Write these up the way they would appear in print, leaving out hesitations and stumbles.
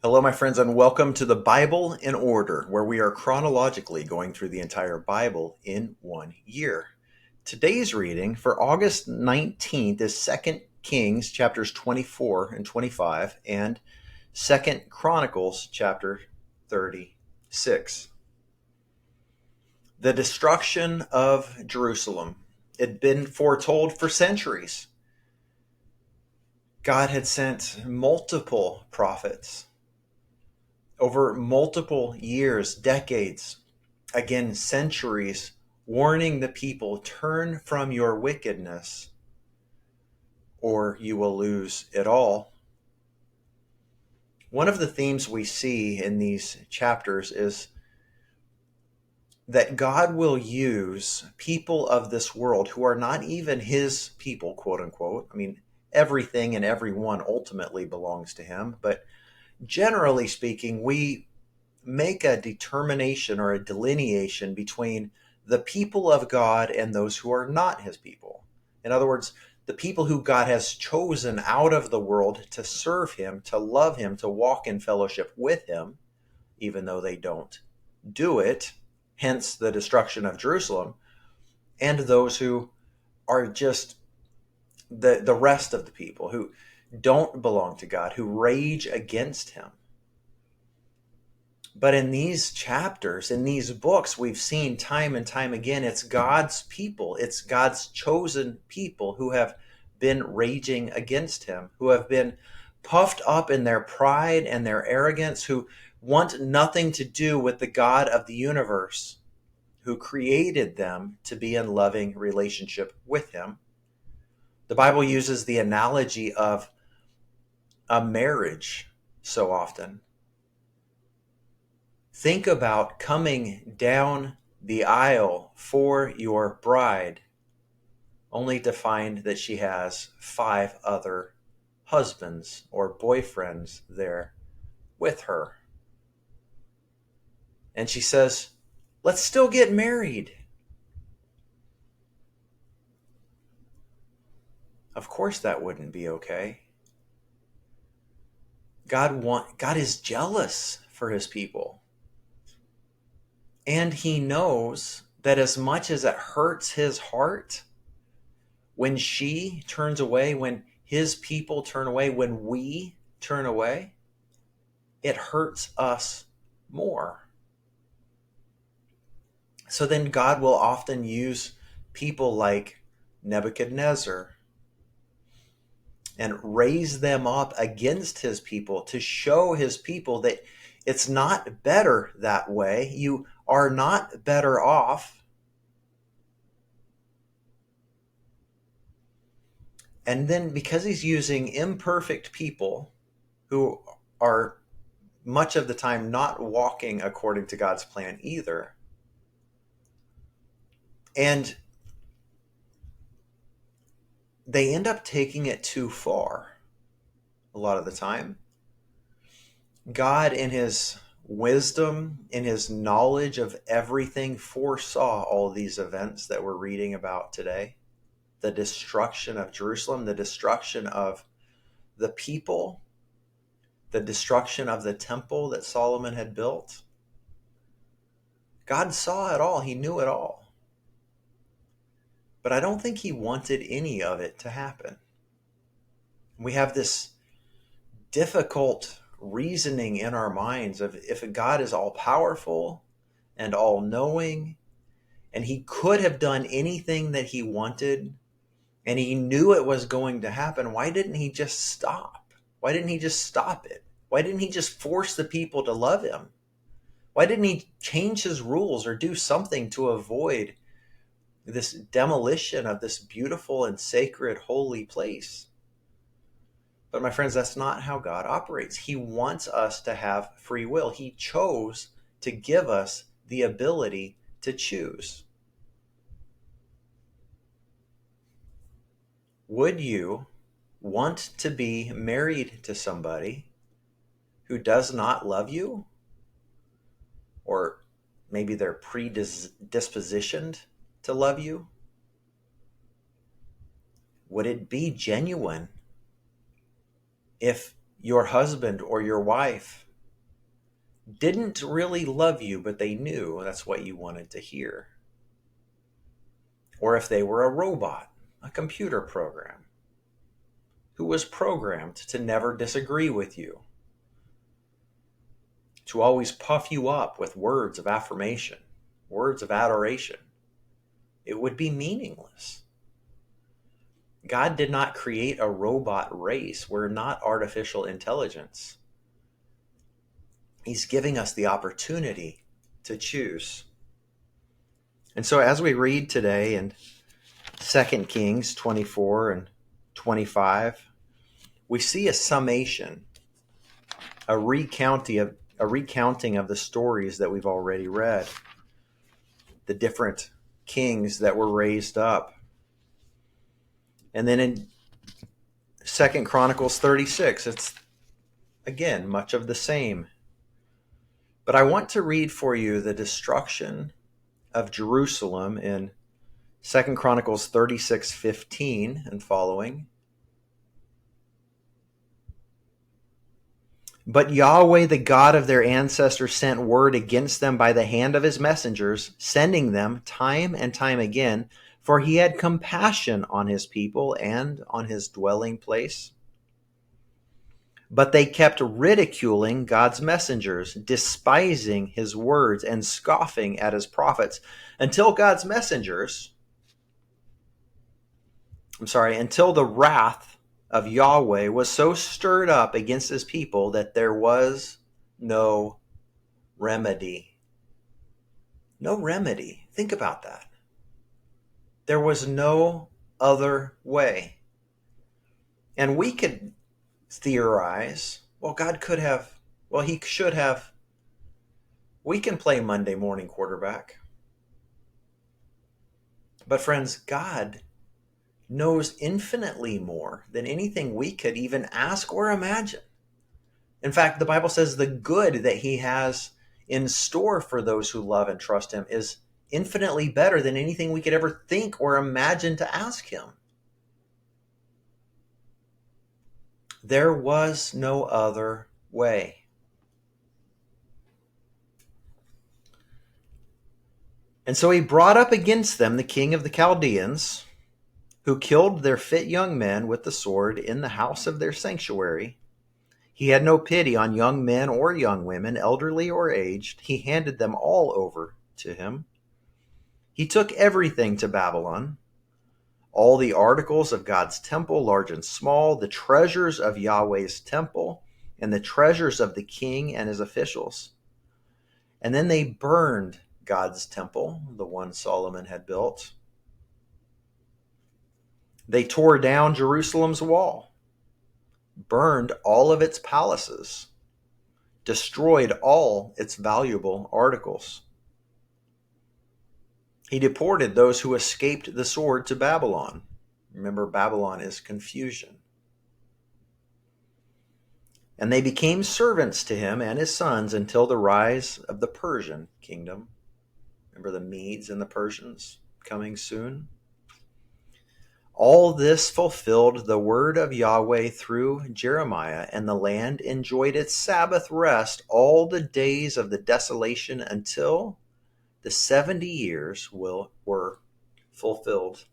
Hello, my friends, and welcome to the Bible in Order, where we are chronologically going through the entire Bible in one year. Today's reading for August 19th is 2 Kings chapters 24 and 25 and 2 Chronicles chapter 36. The destruction of Jerusalem. It had been foretold for centuries. God had sent multiple prophets over multiple years, decades, again, centuries, warning the people, turn from your wickedness or you will lose it all. One of the themes we see in these chapters is that God will use people of this world who are not even his people, quote unquote. I mean, everything and everyone ultimately belongs to him, but generally speaking, we make a determination or a delineation between the people of God and those who are not his people. In other words, the people who God has chosen out of the world to serve him, to love him, to walk in fellowship with him, even though they don't do it, hence the destruction of Jerusalem, and those who are just the rest of the people who don't belong to God, who rage against him. But in these chapters, in these books, we've seen time and time again, it's God's people, it's God's chosen people who have been raging against him, who have been puffed up in their pride and their arrogance, who want nothing to do with the God of the universe, who created them to be in loving relationship with him. The Bible uses the analogy of a marriage so often. Think about coming down the aisle for your bride, only to find that she has 5 other husbands or boyfriends there with her. And she says, let's still get married. Of course that wouldn't be okay. God is jealous for his people. And he knows that as much as it hurts his heart, when she turns away, when his people turn away, when we turn away, it hurts us more. So then God will often use people like Nebuchadnezzar and raise them up against his people to show his people that it's not better that way. You are not better off. And then because he's using imperfect people who are much of the time not walking according to God's plan either, and they end up taking it too far a lot of the time. God, in his wisdom, in his knowledge of everything, foresaw all these events that we're reading about today. The destruction of Jerusalem, the destruction of the people, the destruction of the temple that Solomon had built. God saw it all. He knew it all. But I don't think he wanted any of it to happen. We have this difficult reasoning in our minds of if God is all powerful and all knowing, and he could have done anything that he wanted, and he knew it was going to happen, why didn't he just stop? Why didn't he just stop it? Why didn't he just force the people to love him? Why didn't he change his rules or do something to avoid this demolition of this beautiful and sacred holy place? But my friends, that's not how God operates. He wants us to have free will. He chose to give us the ability to choose. Would you want to be married to somebody who does not love you? Or maybe they're predispositioned to love you? Would it be genuine if your husband or your wife didn't really love you, but they knew that's what you wanted to hear. Or if they were a robot, a computer program, who was programmed to never disagree with you, to always puff you up with words of affirmation, words of adoration, it would be meaningless. God did not create a robot race. We're not artificial intelligence. He's giving us the opportunity to choose. And so as we read today in 2 Kings 24 and 25, we see a summation, a recounting of the stories that we've already read, the different kings that were raised up. And then in 2 Chronicles 36, it's again much of the same. But I want to read for you the destruction of Jerusalem in 2 Chronicles 36:15 and following. But Yahweh, the God of their ancestors, sent word against them by the hand of his messengers, sending them time and time again, for he had compassion on his people and on his dwelling place. But they kept ridiculing God's messengers, despising his words and scoffing at his prophets, until until the wrath of Yahweh was so stirred up against his people that there was no remedy. No remedy. Think about that. There was no other way. And we could theorize, he should have. We can play Monday morning quarterback. But friends, God knows infinitely more than anything we could even ask or imagine. In fact, the Bible says the good that he has in store for those who love and trust him is infinitely better than anything we could ever think or imagine to ask him. There was no other way. And so he brought up against them the king of the Chaldeans, who killed their fit young men with the sword in the house of their sanctuary. He had no pity on young men or young women, elderly or aged. He handed them all over to him. He took everything to Babylon, all the articles of God's temple, large and small, the treasures of Yahweh's temple, and the treasures of the king and his officials. And then they burned God's temple, the one Solomon had built. They tore down Jerusalem's wall, burned all of its palaces, destroyed all its valuable articles. He deported those who escaped the sword to Babylon. Remember, Babylon is confusion. And they became servants to him and his sons until the rise of the Persian kingdom. Remember the Medes and the Persians coming soon? All this fulfilled the word of Yahweh through Jeremiah, and the land enjoyed its Sabbath rest all the days of the desolation until the 70 years were fulfilled.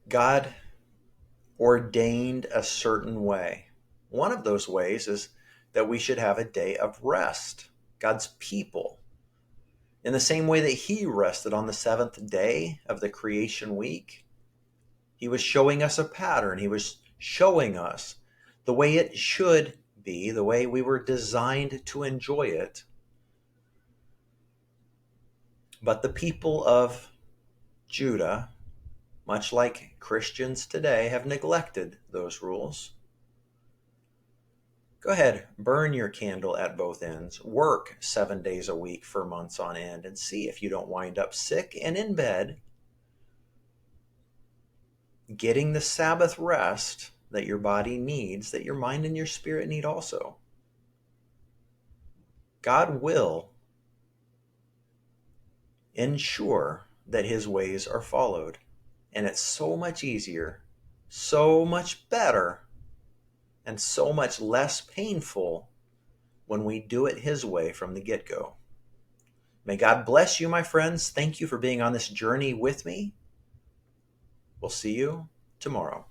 God ordained a certain way. One of those ways is that we should have a day of rest. God's people, in the same way that he rested on the seventh day of the creation week, he was showing us a pattern. He was showing us the way it should be, the way we were designed to enjoy it. But the people of Judah, much like Christians today, have neglected those rules. Go ahead, burn your candle at both ends, work 7 days a week for months on end, and see if you don't wind up sick and in bed, getting the Sabbath rest that your body needs, that your mind and your spirit need also. God will ensure that his ways are followed. And it's so much easier, so much better and so much less painful when we do it His way from the get-go. May God bless you, my friends. Thank you for being on this journey with me. We'll see you tomorrow.